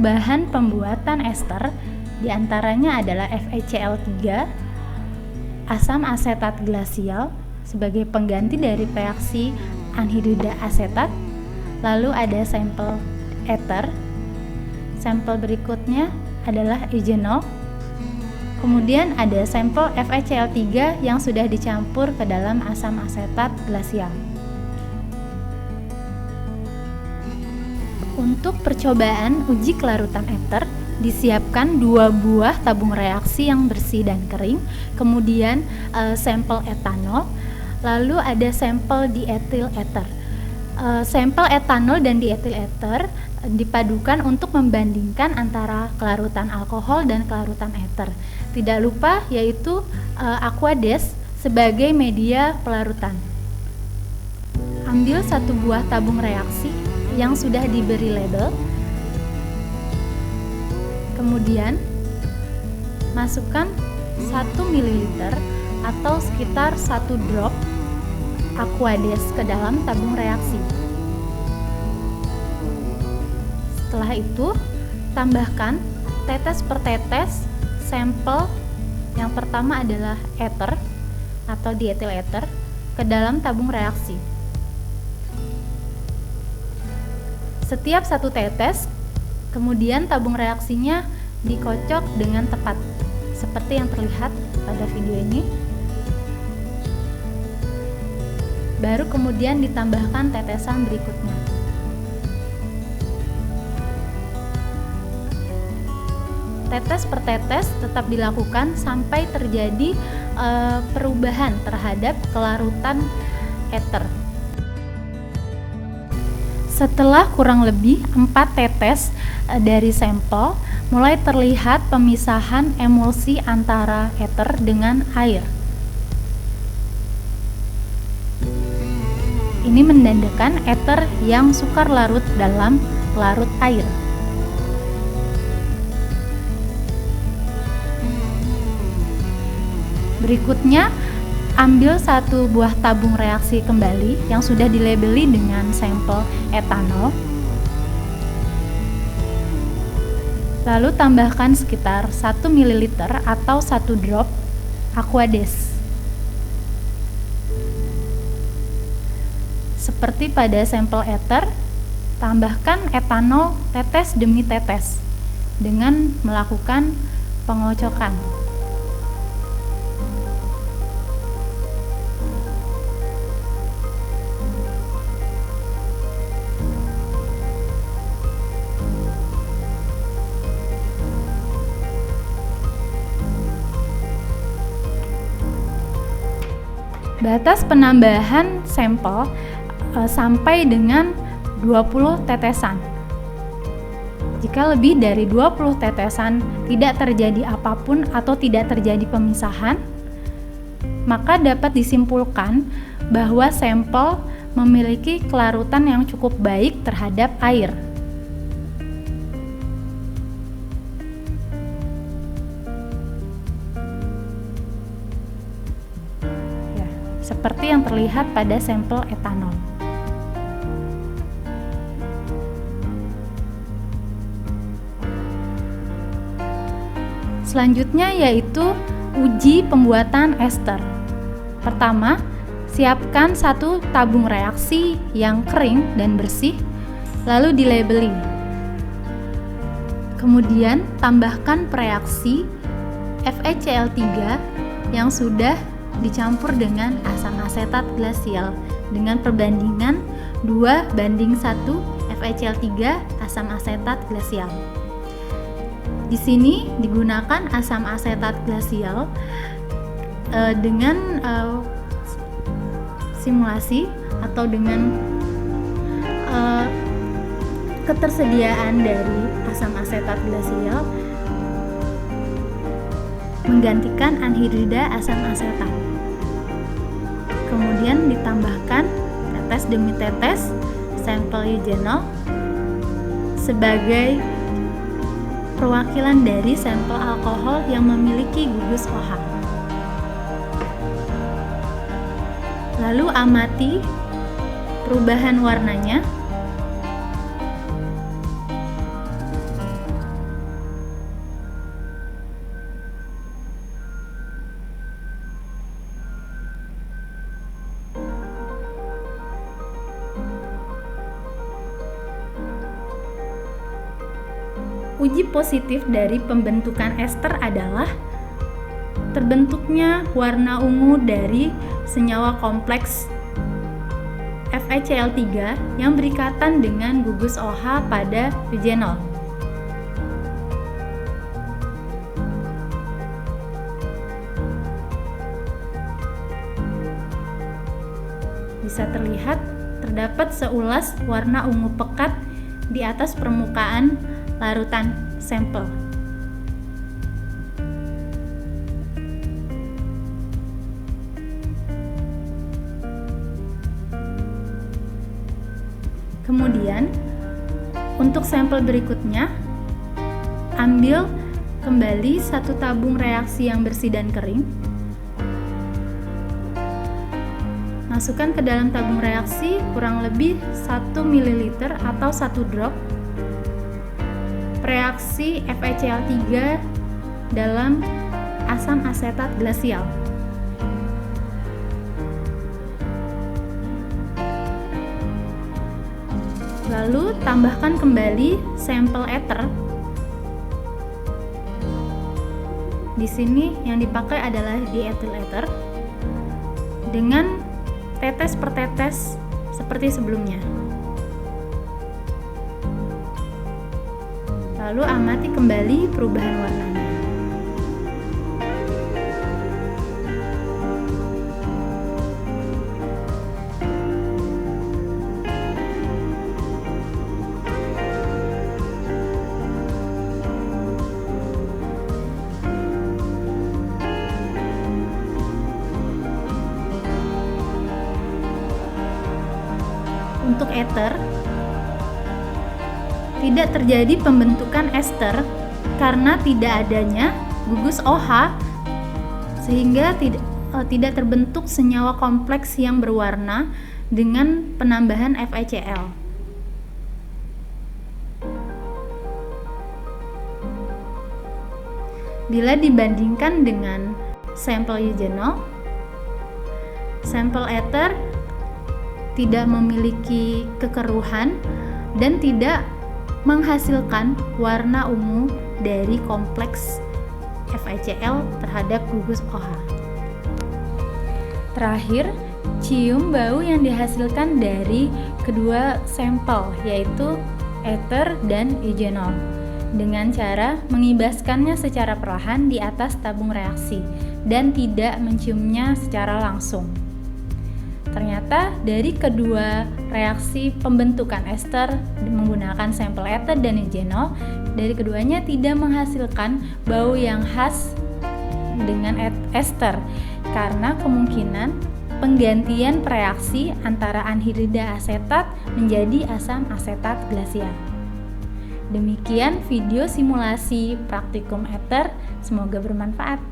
perubahan pembuatan ester diantaranya adalah FeCl3, asam asetat glasial sebagai pengganti dari reaksi anhidrida asetat. Lalu ada sampel ether. Sampel berikutnya adalah eugenol. Kemudian ada sampel FeCl3 yang sudah dicampur ke dalam asam asetat glasial. Untuk percobaan uji kelarutan ether, disiapkan 2 buah tabung reaksi yang bersih dan kering, kemudian sampel etanol, lalu ada sampel dietil ether. Sampel etanol dan dietil ether dipadukan untuk membandingkan antara kelarutan alkohol dan kelarutan ether. Tidak lupa yaitu Aquades sebagai media pelarutan. Ambil 1 buah tabung reaksi yang sudah diberi label. Kemudian masukkan 1 ml atau sekitar 1 drop Aquades ke dalam tabung reaksi. Setelah itu, tambahkan tetes per tetes sampel yang pertama adalah ether atau dietil ether ke dalam tabung reaksi. Setiap 1 tetes, kemudian tabung reaksinya dikocok dengan tepat seperti yang terlihat pada video ini. Baru kemudian ditambahkan tetesan berikutnya. Tetes per tetes tetap dilakukan sampai terjadi perubahan terhadap kelarutan ether. Setelah kurang lebih 4 tetes dari sampel, mulai terlihat pemisahan emulsi antara ether dengan air. Ini menandakan ether yang sukar larut dalam larut air. Berikutnya, ambil 1 buah tabung reaksi kembali yang sudah dilabeli dengan sampel etanol. Lalu tambahkan sekitar 1 ml atau 1 drop Aquades. Seperti pada sampel ether, tambahkan etanol tetes demi tetes dengan melakukan pengocokan. Batas penambahan sampel sampai dengan 20 tetesan. Jika lebih dari 20 tetesan tidak terjadi apapun atau tidak terjadi pemisahan, maka dapat disimpulkan bahwa sampel memiliki kelarutan yang cukup baik terhadap air. Seperti yang terlihat pada sampel etanol. Selanjutnya yaitu uji pembuatan ester. Pertama, siapkan 1 tabung reaksi yang kering dan bersih, lalu dilabeli. Kemudian tambahkan reaksi FeCl3 yang sudah dicampur dengan asam asetat glasial dengan perbandingan 2:1 FeCl3 asam asetat glasial. Di sini digunakan asam asetat glasial dengan simulasi atau dengan ketersediaan dari asam asetat glasial menggantikan anhidrida asam asetat. Kemudian ditambahkan tetes demi tetes sampel eugenol sebagai perwakilan dari sampel alkohol yang memiliki gugus OH. Lalu amati perubahan warnanya. uji positif dari pembentukan ester adalah terbentuknya warna ungu dari senyawa kompleks FeCl3 yang berikatan dengan gugus OH pada eugenol. Bisa terlihat terdapat seulas warna ungu pekat di atas permukaan larutan sampel. Kemudian, untuk sampel berikutnya, ambil kembali satu tabung reaksi yang bersih dan kering. Masukkan ke dalam tabung reaksi kurang lebih 1 ml atau 1 drop reaksi FeCl3 dalam asam asetat glasial. Lalu tambahkan kembali sampel ether. Di sini yang dipakai adalah diethyl ether dengan tetes per tetes seperti sebelumnya. Lalu amati kembali perubahan warnanya. Untuk ether, tidak terjadi pembentukan ester karena tidak adanya gugus OH, sehingga tidak terbentuk senyawa kompleks yang berwarna dengan penambahan FeCl. Bila dibandingkan dengan sampel eugenol, sampel ether tidak memiliki kekeruhan dan tidak menghasilkan warna ungu dari kompleks FeCl terhadap gugus OH. Terakhir, cium bau yang dihasilkan dari kedua sampel, yaitu ether dan eugenol, dengan cara mengibaskannya secara perlahan di atas tabung reaksi dan tidak menciumnya secara langsung. Ternyata dari kedua reaksi pembentukan ester menggunakan sampel ether dan eugenol, dari keduanya tidak menghasilkan bau yang khas dengan ester karena kemungkinan penggantian reaksi antara anhidrida asetat menjadi asam asetat glasial. Demikian video simulasi praktikum ether, semoga bermanfaat.